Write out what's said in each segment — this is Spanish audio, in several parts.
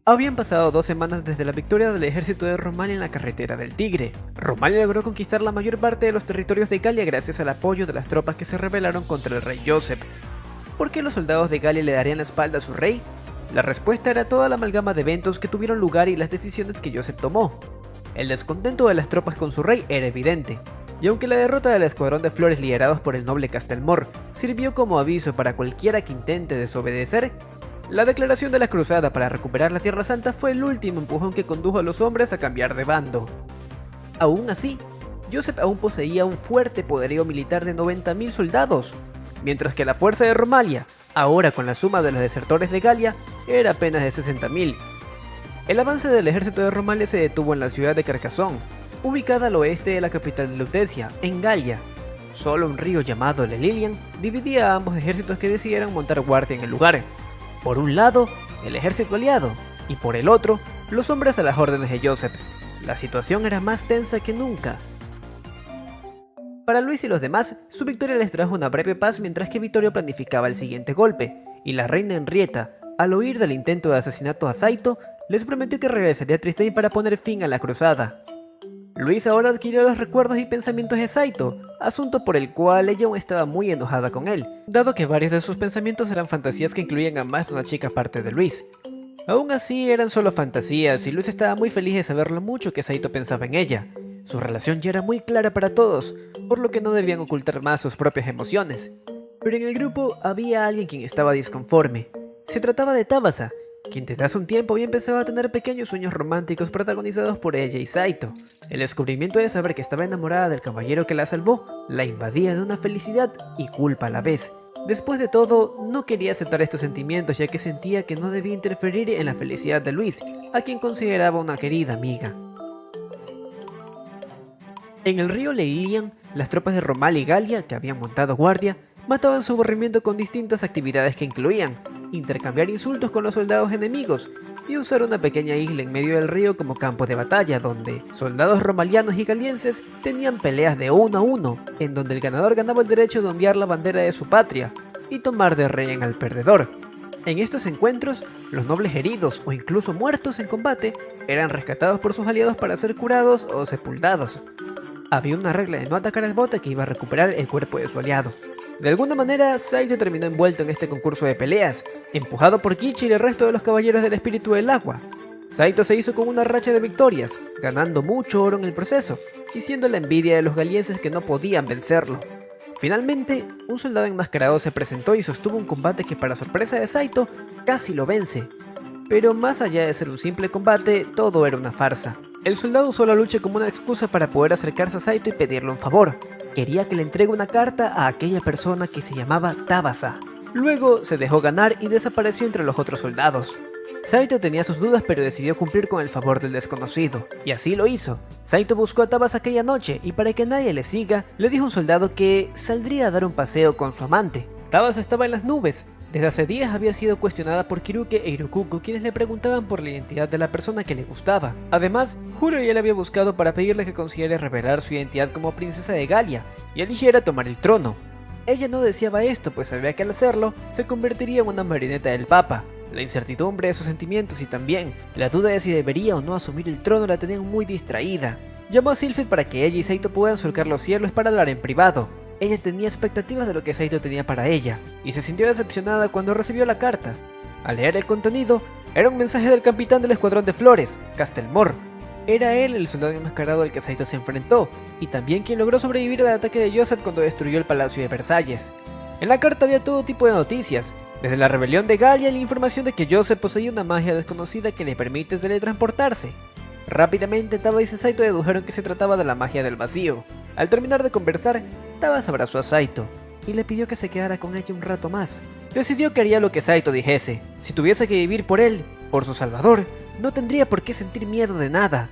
Habían pasado 2 semanas desde la victoria del ejército de Romalia en la carretera del Tigre. Romalia logró conquistar la mayor parte de los territorios de Galia gracias al apoyo de las tropas que se rebelaron contra el rey Joseph. ¿Por qué los soldados de Galia le darían la espalda a su rey? La respuesta era toda la amalgama de eventos que tuvieron lugar y las decisiones que Joseph tomó. El descontento de las tropas con su rey era evidente, y aunque la derrota del escuadrón de flores liderados por el noble Castelmor sirvió como aviso para cualquiera que intente desobedecer, la declaración de la cruzada para recuperar la Tierra Santa fue el último empujón que condujo a los hombres a cambiar de bando. Aún así, Joseph aún poseía un fuerte poderío militar de 90.000 soldados, mientras que la fuerza de Romalia, ahora con la suma de los desertores de Galia, era apenas de 60.000. El avance del ejército de Romalia se detuvo en la ciudad de Carcassonne, ubicada al oeste de la capital de Lutecia, en Galia. Solo un río llamado el Lilian dividía a ambos ejércitos que decidieron montar guardia en el lugar. Por un lado, el ejército aliado, y por el otro, los hombres a las órdenes de Joseph. La situación era más tensa que nunca. Para Luis y los demás, su victoria les trajo una breve paz mientras que Vittorio planificaba el siguiente golpe, y la reina Henrietta, al oír del intento de asesinato a Saito, les prometió que regresaría a Tristane para poner fin a la cruzada. Luis ahora adquirió los recuerdos y pensamientos de Saito, asunto por el cual ella aún estaba muy enojada con él, dado que varios de sus pensamientos eran fantasías que incluían a más de una chica aparte de Luis. Aún así eran solo fantasías y Luis estaba muy feliz de saber lo mucho que Saito pensaba en ella. Su relación ya era muy clara para todos, por lo que no debían ocultar más sus propias emociones. Pero en el grupo había alguien quien estaba disconforme. Se trataba de Tabasa, quien desde hace un tiempo había empezado a tener pequeños sueños románticos protagonizados por ella y Saito. El descubrimiento de saber que estaba enamorada del caballero que la salvó la invadía de una felicidad y culpa a la vez. Después de todo, no quería aceptar estos sentimientos ya que sentía que no debía interferir en la felicidad de Luis, a quien consideraba una querida amiga. En el río Leilian, las tropas de Romalia y Galia, que habían montado guardia, mataban su aburrimiento con distintas actividades que incluían intercambiar insultos con los soldados enemigos y usar una pequeña isla en medio del río como campo de batalla donde soldados romalianos y galienses tenían peleas de 1 a 1, en donde el ganador ganaba el derecho de ondear la bandera de su patria y tomar de rehén al perdedor. En estos encuentros, los nobles heridos o incluso muertos en combate eran rescatados por sus aliados para ser curados o sepultados. Había una regla de no atacar al bote que iba a recuperar el cuerpo de su aliado. De alguna manera, Saito terminó envuelto en este concurso de peleas, empujado por Kichi y el resto de los caballeros del espíritu del agua. Saito se hizo con una racha de victorias, ganando mucho oro en el proceso, y siendo la envidia de los galienses que no podían vencerlo. Finalmente, un soldado enmascarado se presentó y sostuvo un combate que para sorpresa de Saito, casi lo vence. Pero más allá de ser un simple combate, todo era una farsa. El soldado usó la lucha como una excusa para poder acercarse a Saito y pedirle un favor. Quería que le entregue una carta a aquella persona que se llamaba Tabasa. Luego se dejó ganar y desapareció entre los otros soldados. Saito tenía sus dudas pero decidió cumplir con el favor del desconocido, y así lo hizo. Saito buscó a Tabasa aquella noche y para que nadie le siga, le dijo a un soldado que saldría a dar un paseo con su amante. Tabasa estaba en las nubes. Desde hace días había sido cuestionada por Kiruke e Irokuko, quienes le preguntaban por la identidad de la persona que le gustaba. Además, Juro ya le había buscado para pedirle que considere revelar su identidad como princesa de Galia y eligiera tomar el trono. Ella no deseaba esto, pues sabía que al hacerlo, se convertiría en una marioneta del Papa. La incertidumbre de sus sentimientos y también la duda de si debería o no asumir el trono la tenían muy distraída. Llamó a Sylphid para que ella y Saito puedan surcar los cielos para hablar en privado. Ella tenía expectativas de lo que Saito tenía para ella, y se sintió decepcionada cuando recibió la carta. Al leer el contenido, era un mensaje del capitán del escuadrón de flores, Castelmor. Era él el soldado enmascarado al que Saito se enfrentó, y también quien logró sobrevivir al ataque de Joseph cuando destruyó el palacio de Versalles. En la carta había todo tipo de noticias, desde la rebelión de Galia y la información de que Joseph poseía una magia desconocida que le permite teletransportarse. Rápidamente Tabasa y Saito dedujeron que se trataba de la magia del vacío. Al terminar de conversar, Tabasa abrazó a Saito y le pidió que se quedara con ella un rato más. Decidió que haría lo que Saito dijese. Si tuviese que vivir por él, por su salvador, no tendría por qué sentir miedo de nada.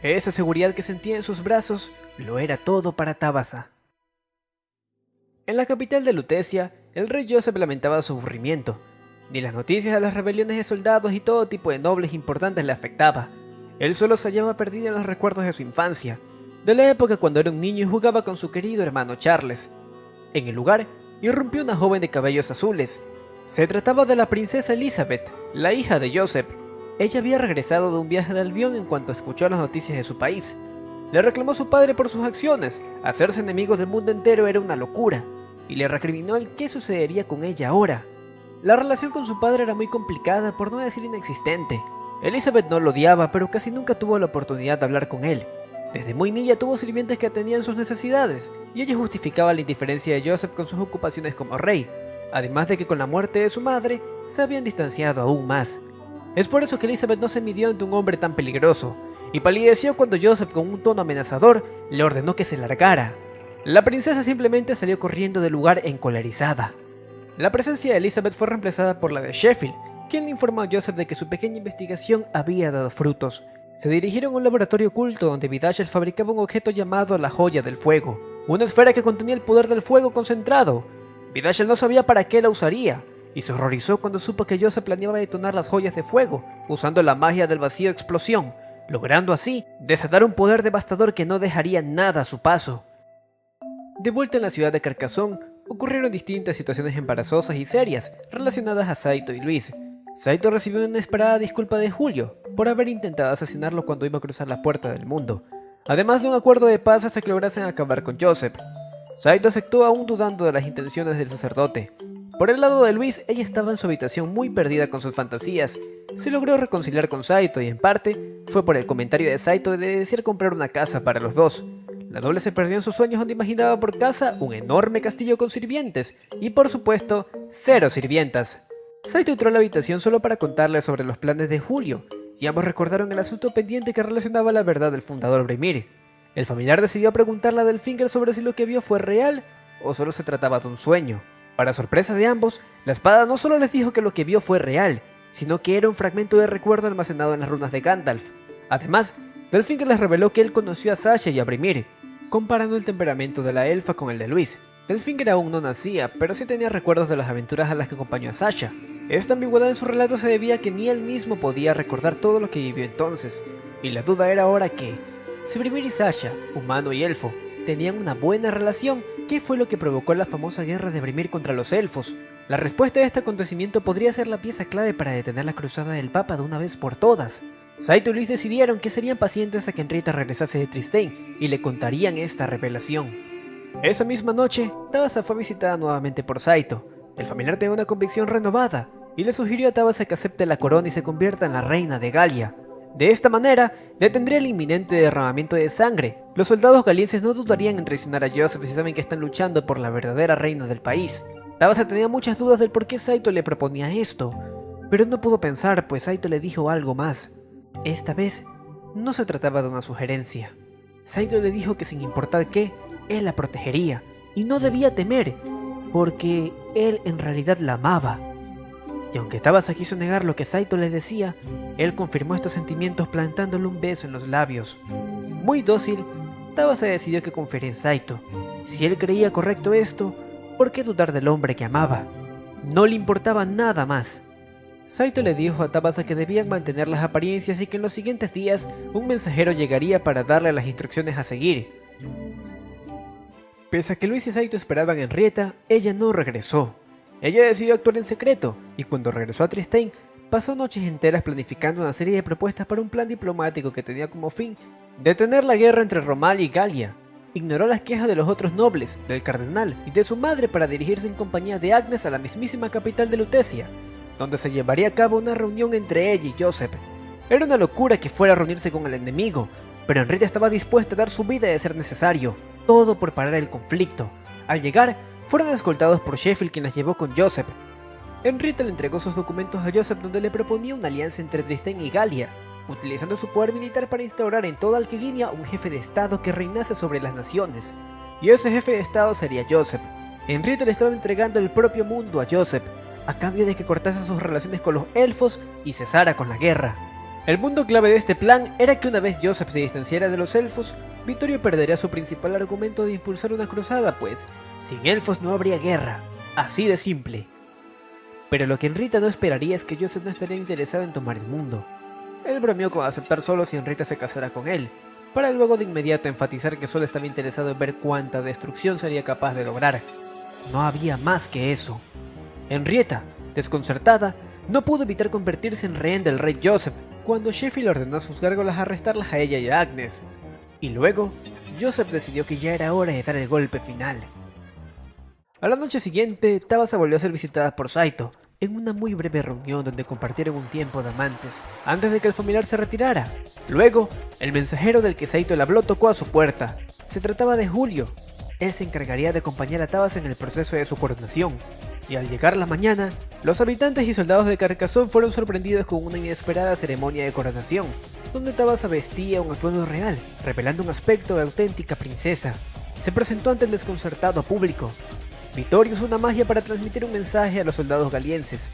Esa seguridad que sentía en sus brazos lo era todo para Tabasa. En la capital de Lutecia, el rey Joseph lamentaba su aburrimiento. Ni las noticias de las rebeliones de soldados y todo tipo de nobles importantes le afectaba. Él solo se hallaba perdido en los recuerdos de su infancia, de la época cuando era un niño y jugaba con su querido hermano Charles. En el lugar, irrumpió una joven de cabellos azules. Se trataba de la princesa Elizabeth, la hija de Joseph. Ella había regresado de un viaje de Albion en cuanto escuchó las noticias de su país. Le reclamó a su padre por sus acciones. Hacerse enemigos del mundo entero era una locura, y le recriminó el qué sucedería con ella ahora. La relación con su padre era muy complicada, por no decir inexistente. Elizabeth no lo odiaba, pero casi nunca tuvo la oportunidad de hablar con él. Desde muy niña tuvo sirvientes que atendían sus necesidades, y ella justificaba la indiferencia de Joseph con sus ocupaciones como rey, además de que con la muerte de su madre se habían distanciado aún más. Es por eso que Elizabeth no se midió ante un hombre tan peligroso, y palideció cuando Joseph, con un tono amenazador, le ordenó que se largara. La princesa simplemente salió corriendo del lugar encolerizada. La presencia de Elizabeth fue reemplazada por la de Sheffield, quien le informó a Joseph de que su pequeña investigación había dado frutos. Se dirigieron a un laboratorio oculto donde Vidachel fabricaba un objeto llamado la Joya del Fuego, una esfera que contenía el poder del fuego concentrado. Vidachel no sabía para qué la usaría, y se horrorizó cuando supo que Joseph planeaba detonar las joyas de fuego, usando la magia del vacío explosión, logrando así desatar un poder devastador que no dejaría nada a su paso. De vuelta en la ciudad de Carcassonne, ocurrieron distintas situaciones embarazosas y serias relacionadas a Saito y Luis. Saito recibió una inesperada disculpa de Julio por haber intentado asesinarlo cuando iba a cruzar la puerta del mundo, además de un acuerdo de paz hasta que lograsen acabar con Joseph. Saito aceptó aún dudando de las intenciones del sacerdote. Por el lado de Luis, ella estaba en su habitación muy perdida con sus fantasías. Se logró reconciliar con Saito y en parte fue por el comentario de Saito de desear comprar una casa para los dos. La doble se perdió en sus sueños donde imaginaba por casa un enorme castillo con sirvientes y por supuesto, 0 sirvientas. Saito entró a la habitación solo para contarle sobre los planes de Julio, y ambos recordaron el asunto pendiente que relacionaba la verdad del fundador Brimir. El familiar decidió preguntarle a Delfinger sobre si lo que vio fue real o solo se trataba de un sueño. Para sorpresa de ambos, la espada no solo les dijo que lo que vio fue real, sino que era un fragmento de recuerdo almacenado en las runas de Gandalf. Además, Delfinger les reveló que él conoció a Sasha y a Brimir, comparando el temperamento de la elfa con el de Luis. Delfinger aún no nacía, pero sí tenía recuerdos de las aventuras a las que acompañó a Sasha. Esta ambigüedad en su relato se debía a que ni él mismo podía recordar todo lo que vivió entonces, y la duda era ahora que, si Brimir y Sasha, humano y elfo, tenían una buena relación, ¿qué fue lo que provocó la famosa guerra de Brimir contra los elfos? La respuesta a este acontecimiento podría ser la pieza clave para detener la cruzada del Papa de una vez por todas. Saito y Luis decidieron que serían pacientes a que Henrietta regresase de Tristane y le contarían esta revelación. Esa misma noche, Tabasa fue visitada nuevamente por Saito. El familiar tenía una convicción renovada y le sugirió a Tabasa que acepte la corona y se convierta en la reina de Galia. De esta manera, detendría el inminente derramamiento de sangre. Los soldados galienses no dudarían en traicionar a Joseph si saben que están luchando por la verdadera reina del país. Tabasa tenía muchas dudas del por qué Saito le proponía esto, pero no pudo pensar, pues Saito le dijo algo más. Esta vez, no se trataba de una sugerencia. Saito le dijo que sin importar qué, él la protegería, y no debía temer, porque él en realidad la amaba. Y aunque Tabasa quiso negar lo que Saito le decía, él confirmó estos sentimientos plantándole un beso en los labios. Muy dócil, Tabasa decidió que confiaría en Saito. Si él creía correcto esto, ¿por qué dudar del hombre que amaba? No le importaba nada más. Saito le dijo a Tabasa que debían mantener las apariencias y que en los siguientes días un mensajero llegaría para darle las instrucciones a seguir. Pese a que Luis y Saito esperaban a Henrietta, ella no regresó. Ella decidió actuar en secreto, y cuando regresó a Tristane, pasó noches enteras planificando una serie de propuestas para un plan diplomático que tenía como fin detener la guerra entre Romal y Galia. Ignoró las quejas de los otros nobles, del cardenal y de su madre para dirigirse en compañía de Agnes a la mismísima capital de Lutecia, donde se llevaría a cabo una reunión entre ella y Joseph. Era una locura que fuera a reunirse con el enemigo, pero Henrietta estaba dispuesta a dar su vida de ser necesario, todo por parar el conflicto. Al llegar, fueron escoltados por Sheffield, quien las llevó con Joseph. Henrietta le entregó sus documentos a Joseph donde le proponía una alianza entre Tristane y Galia, utilizando su poder militar para instaurar en toda Alqueguinia un jefe de estado que reinase sobre las naciones. Y ese jefe de estado sería Joseph. Henrietta le estaba entregando el propio mundo a Joseph, a cambio de que cortase sus relaciones con los elfos y cesara con la guerra. El punto clave de este plan era que una vez Joseph se distanciara de los elfos, Vittorio perdería su principal argumento de impulsar una cruzada, pues sin elfos no habría guerra, así de simple. Pero lo que Henrietta no esperaría es que Joseph no estaría interesado en tomar el mundo. Él bromeó con aceptar solo si Henrietta se casara con él, para luego de inmediato enfatizar que solo estaba interesado en ver cuánta destrucción sería capaz de lograr. No había más que eso. Henrietta, desconcertada, no pudo evitar convertirse en rehén del rey Joseph, cuando Sheffield ordenó a sus gárgolas arrestarlas a ella y a Agnes. Y luego, Joseph decidió que ya era hora de dar el golpe final. A la noche siguiente, Tabasa volvió a ser visitada por Saito, en una muy breve reunión donde compartieron un tiempo de amantes, antes de que el familiar se retirara. Luego, el mensajero del que Saito le habló tocó a su puerta. Se trataba de Julio. Él se encargaría de acompañar a Tabasa en el proceso de su coronación. Y al llegar la mañana, los habitantes y soldados de Carcassonne fueron sorprendidos con una inesperada ceremonia de coronación, donde Tabasa vestía un atuendo real, revelando un aspecto de auténtica princesa. Se presentó ante el desconcertado público. Vittorio usó una magia para transmitir un mensaje a los soldados galienses.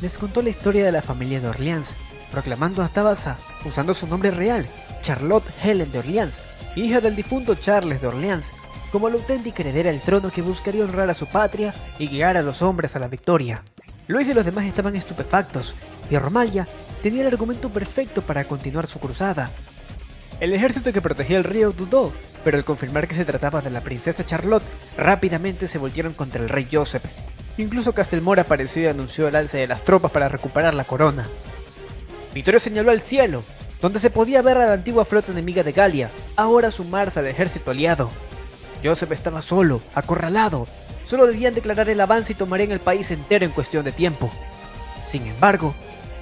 Les contó la historia de la familia de Orleans, proclamando a Tabasa, usando su nombre real, Charlotte Helen de Orleans, hija del difunto Charles de Orleans, como la auténtica heredera del trono que buscaría honrar a su patria y guiar a los hombres a la victoria. Luis y los demás estaban estupefactos, y Romalia tenía el argumento perfecto para continuar su cruzada. El ejército que protegía el río dudó, pero al confirmar que se trataba de la princesa Charlotte, rápidamente se volvieron contra el rey Joseph. Incluso Castelmore apareció y anunció el alce de las tropas para recuperar la corona. Vittorio señaló al cielo, donde se podía ver a la antigua flota enemiga de Galia, ahora sumarse al ejército aliado. Joseph estaba solo, acorralado, solo debían declarar el avance y tomarían el país entero en cuestión de tiempo. Sin embargo,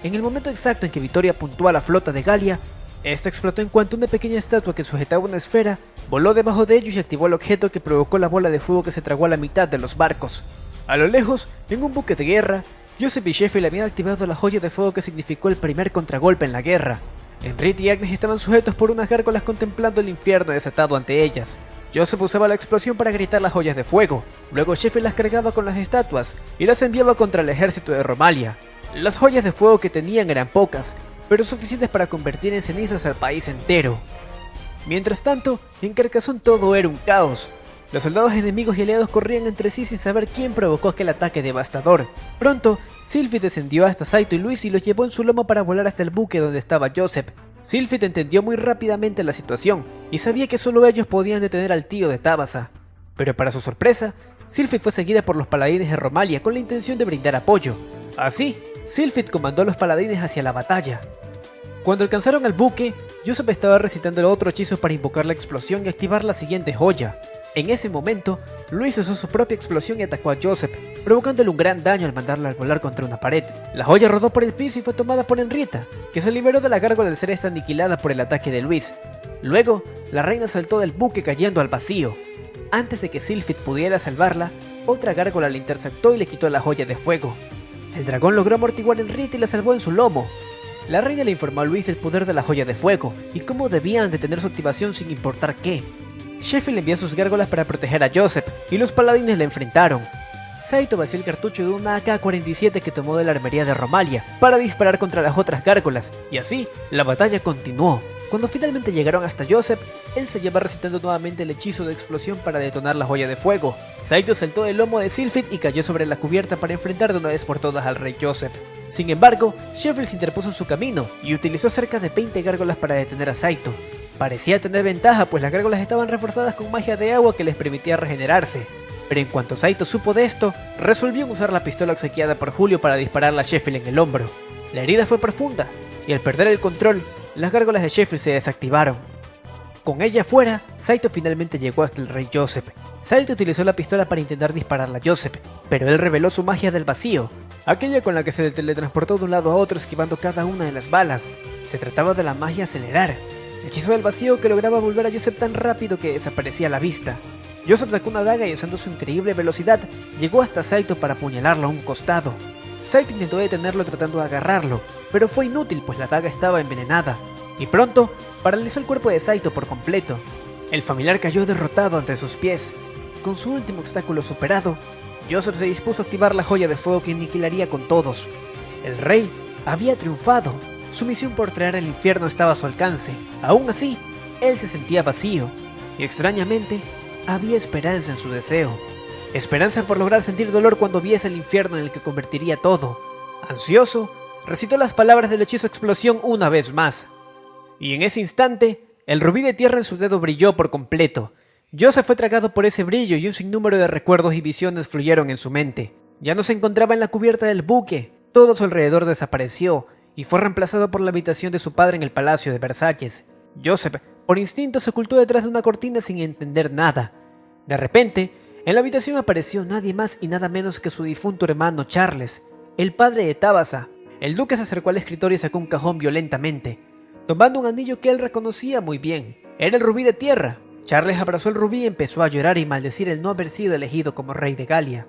en el momento exacto en que Vittorio apuntó a la flota de Galia, esta explotó en cuanto una pequeña estatua que sujetaba una esfera voló debajo de ellos y activó el objeto que provocó la bola de fuego que se tragó a la mitad de los barcos. A lo lejos, en un buque de guerra, Joseph y Sheffield habían activado la joya de fuego que significó el primer contragolpe en la guerra. Henriette y Agnes estaban sujetos por unas gárgolas contemplando el infierno desatado ante ellas. Joseph usaba la explosión para gritar las joyas de fuego, luego Sheffield las cargaba con las estatuas y las enviaba contra el ejército de Romalia. Las joyas de fuego que tenían eran pocas, pero suficientes para convertir en cenizas al país entero. Mientras tanto, en Carcassonne todo era un caos. Los soldados enemigos y aliados corrían entre sí sin saber quién provocó aquel ataque devastador. Pronto, Sylphid descendió hasta Saito y Luis y los llevó en su lomo para volar hasta el buque donde estaba Joseph. Sylphid entendió muy rápidamente la situación y sabía que solo ellos podían detener al tío de Tabasa. Pero para su sorpresa, Sylphid fue seguida por los paladines de Romalia con la intención de brindar apoyo. Así, Sylphid comandó a los paladines hacia la batalla. Cuando alcanzaron al buque, Joseph estaba recitando el otro hechizo para invocar la explosión y activar la siguiente joya. En ese momento, Luis usó su propia explosión y atacó a Joseph, provocándole un gran daño al mandarlo al volar contra una pared. La joya rodó por el piso y fue tomada por Henrietta, que se liberó de la gárgola al ser esta aniquilada por el ataque de Luis. Luego, la reina saltó del buque cayendo al vacío. Antes de que Sylphid pudiera salvarla, otra gárgola la interceptó y le quitó la joya de fuego. El dragón logró amortiguar a Henrietta y la salvó en su lomo. La reina le informó a Luis del poder de la joya de fuego y cómo debían detener su activación sin importar qué. Sheffield envió sus gárgolas para proteger a Joseph y los paladines le enfrentaron. Saito vació el cartucho de una AK-47 que tomó de la armería de Romalia para disparar contra las otras gárgolas y así la batalla continuó. Cuando finalmente llegaron hasta Joseph, él se lleva recitando nuevamente el hechizo de explosión para detonar la joya de fuego. Saito saltó del lomo de Sylphid y cayó sobre la cubierta para enfrentar de una vez por todas al rey Joseph. Sin embargo, Sheffield se interpuso en su camino y utilizó cerca de 20 gárgolas para detener a Saito. Parecía tener ventaja pues las gárgolas estaban reforzadas con magia de agua que les permitía regenerarse. Pero en cuanto Saito supo de esto, resolvió usar la pistola obsequiada por Julio para dispararle a Sheffield en el hombro. La herida fue profunda y al perder el control, las gárgolas de Sheffield se desactivaron. Con ella fuera, Saito finalmente llegó hasta el rey Joseph. Saito utilizó la pistola para intentar dispararle a Joseph, pero él reveló su magia del vacío, aquella con la que se teletransportó de un lado a otro esquivando cada una de las balas. Se trataba de la magia acelerar, hechizo del vacío que lograba volver a Joseph tan rápido que desaparecía a la vista. Joseph sacó una daga y usando su increíble velocidad, llegó hasta Saito para apuñalarlo a un costado. Saito intentó detenerlo tratando de agarrarlo, pero fue inútil pues la daga estaba envenenada, y pronto paralizó el cuerpo de Saito por completo. El familiar cayó derrotado ante sus pies. Con su último obstáculo superado, Joseph se dispuso a activar la joya de fuego que aniquilaría con todos. El rey había triunfado, su misión por traer el infierno estaba a su alcance. Aún así, él se sentía vacío, y extrañamente, había esperanza en su deseo. Esperanza por lograr sentir dolor cuando viese el infierno en el que convertiría todo. Ansioso, recitó las palabras del hechizo explosión una vez más. Y en ese instante, el rubí de tierra en su dedo brilló por completo. Joseph fue tragado por ese brillo y un sinnúmero de recuerdos y visiones fluyeron en su mente. Ya no se encontraba en la cubierta del buque, todo a su alrededor desapareció, y fue reemplazado por la habitación de su padre en el Palacio de Versalles. Joseph, por instinto, se ocultó detrás de una cortina sin entender nada. De repente, en la habitación apareció nadie más y nada menos que su difunto hermano Charles, el padre de Tabitha. El duque se acercó al escritorio y sacó un cajón violentamente, tomando un anillo que él reconocía muy bien. Era el rubí de tierra. Charles abrazó el rubí y empezó a llorar y maldecir el no haber sido elegido como rey de Galia.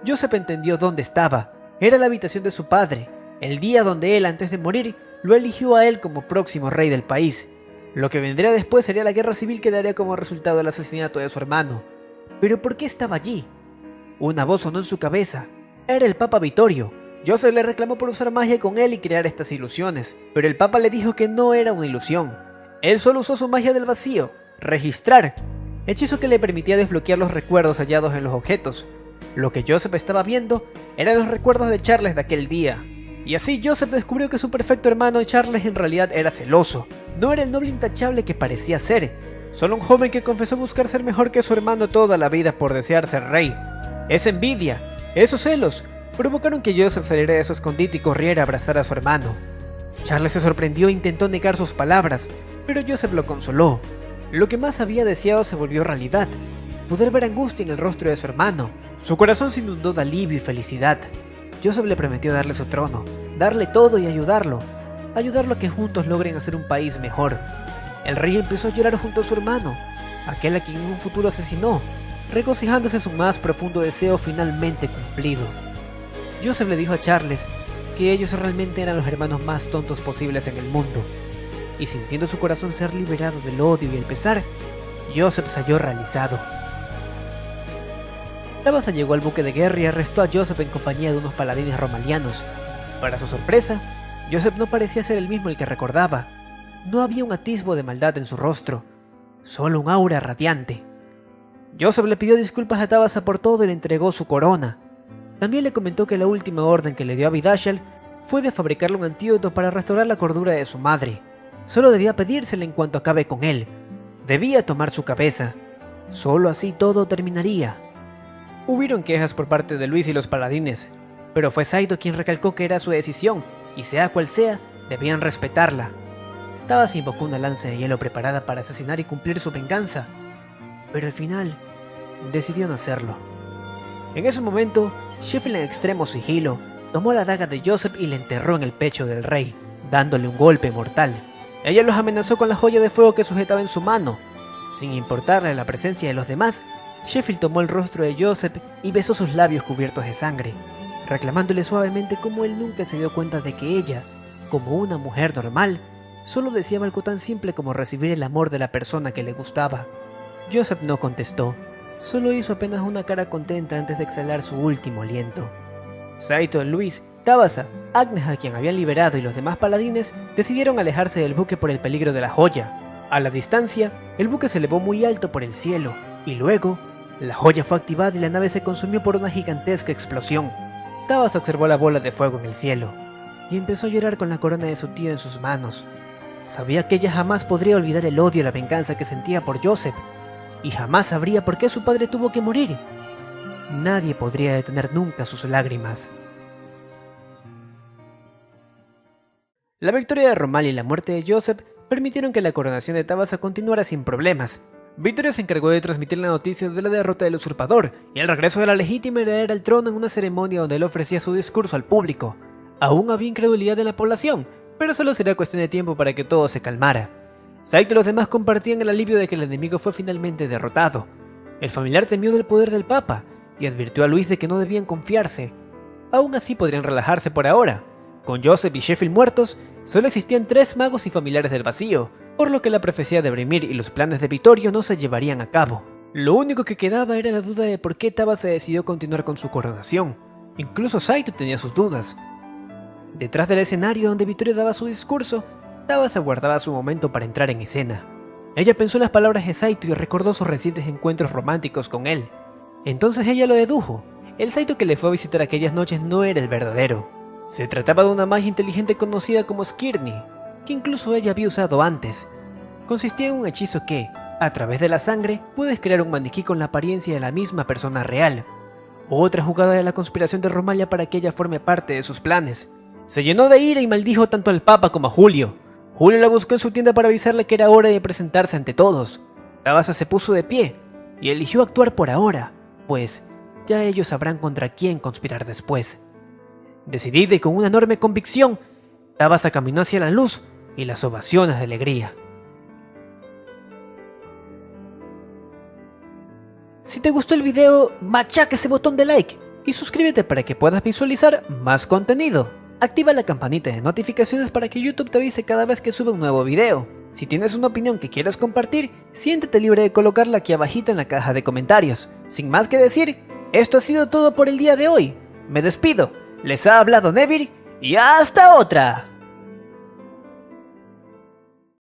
Joseph entendió dónde estaba. Era la habitación de su padre, el día donde él, antes de morir, lo eligió a él como próximo rey del país. Lo que vendría después sería la guerra civil que daría como resultado el asesinato de su hermano. ¿Pero por qué estaba allí? Una voz sonó en su cabeza. Era el Papa Vittorio. Joseph le reclamó por usar magia con él y crear estas ilusiones, pero el Papa le dijo que no era una ilusión. Él solo usó su magia del vacío, registrar, hechizo que le permitía desbloquear los recuerdos hallados en los objetos. Lo que Joseph estaba viendo eran los recuerdos de Charles de aquel día. Y así Joseph descubrió que su perfecto hermano Charles en realidad era celoso. No era el noble intachable que parecía ser, solo un joven que confesó buscar ser mejor que su hermano toda la vida por desear ser rey. Esa envidia, esos celos, provocaron que Joseph saliera de su escondite y corriera a abrazar a su hermano. Charles se sorprendió e intentó negar sus palabras, pero Joseph lo consoló. Lo que más había deseado se volvió realidad: poder ver angustia en el rostro de su hermano. Su corazón se inundó de alivio y felicidad. Joseph le prometió darle su trono, darle todo y ayudarlo a que juntos logren hacer un país mejor. El rey empezó a llorar junto a su hermano, aquel a quien en un futuro asesinó, regocijándose en su más profundo deseo finalmente cumplido. Joseph le dijo a Charles que ellos realmente eran los hermanos más tontos posibles en el mundo, y sintiendo su corazón ser liberado del odio y el pesar, Joseph se halló realizado. Tabitha llegó al buque de guerra y arrestó a Joseph en compañía de unos paladines romalianos. Para su sorpresa, Joseph no parecía ser el mismo el que recordaba. No había un atisbo de maldad en su rostro, solo un aura radiante. Joseph le pidió disculpas a Tabitha por todo y le entregó su corona. También le comentó que la última orden que le dio a Abidashal fue de fabricarle un antídoto para restaurar la cordura de su madre. Solo debía pedírsela en cuanto acabe con él. Debía tomar su cabeza. Solo así todo terminaría. Hubieron quejas por parte de Luis y los paladines, pero fue Saito quien recalcó que era su decisión, y sea cual sea, debían respetarla. Tabitha invocó una lanza de hielo preparada para asesinar y cumplir su venganza, pero al final decidió no hacerlo. En ese momento, Sheffield en extremo sigilo tomó la daga de Joseph y la enterró en el pecho del rey, dándole un golpe mortal. Ella los amenazó con la joya de fuego que sujetaba en su mano. Sin importarle la presencia de los demás, Sheffield tomó el rostro de Joseph y besó sus labios cubiertos de sangre, reclamándole suavemente cómo él nunca se dio cuenta de que ella, como una mujer normal, solo deseaba algo tan simple como recibir el amor de la persona que le gustaba. Joseph no contestó, solo hizo apenas una cara contenta antes de exhalar su último aliento. Saito, Luis, Tabitha, Agnes, a quien habían liberado, y los demás paladines decidieron alejarse del buque por el peligro de la joya. A la distancia, el buque se elevó muy alto por el cielo, y luego, la joya fue activada y la nave se consumió por una gigantesca explosión. Tabitha observó la bola de fuego en el cielo, y empezó a llorar con la corona de su tío en sus manos. Sabía que ella jamás podría olvidar el odio y la venganza que sentía por Joseph, y jamás sabría por qué su padre tuvo que morir. Nadie podría detener nunca sus lágrimas. La victoria de Romal y la muerte de Joseph permitieron que la coronación de Tabitha continuara sin problemas. Vittorio se encargó de transmitir la noticia de la derrota del usurpador y el regreso de la legítima heredera al trono en una ceremonia donde él ofrecía su discurso al público. Aún había incredulidad en la población, pero solo sería cuestión de tiempo para que todo se calmara. Saito y los demás compartían el alivio de que el enemigo fue finalmente derrotado. El familiar temió del poder del Papa y advirtió a Luis de que no debían confiarse. Aún así podrían relajarse por ahora. Con Joseph y Sheffield muertos, solo existían 3 magos y familiares del vacío, por lo que la profecía de Brimir y los planes de Vittorio no se llevarían a cabo. Lo único que quedaba era la duda de por qué Tabitha decidió continuar con su coronación. Incluso Saito tenía sus dudas. Detrás del escenario donde Vittorio daba su discurso, Tabitha guardaba su momento para entrar en escena. Ella pensó en las palabras de Saito y recordó sus recientes encuentros románticos con él. Entonces ella lo dedujo. El Saito que le fue a visitar aquellas noches no era el verdadero. Se trataba de una magia inteligente conocida como Skirny, que incluso ella había usado antes. Consistía en un hechizo que, a través de la sangre, puedes crear un maniquí con la apariencia de la misma persona real. Otra jugada de la conspiración de Romalia para que ella forme parte de sus planes. Se llenó de ira y maldijo tanto al Papa como a Julio. Julio la buscó en su tienda para avisarle que era hora de presentarse ante todos. Tabasa se puso de pie y eligió actuar por ahora, pues ya ellos sabrán contra quién conspirar después. Decidida y con una enorme convicción, Tabasa caminó hacia la luz y las ovaciones de alegría. Si te gustó el video, machaca ese botón de like y suscríbete para que puedas visualizar más contenido. Activa la campanita de notificaciones para que YouTube te avise cada vez que suba un nuevo video. Si tienes una opinión que quieras compartir, siéntete libre de colocarla aquí abajito en la caja de comentarios. Sin más que decir, esto ha sido todo por el día de hoy. Me despido, les ha hablado Nevir y hasta otra.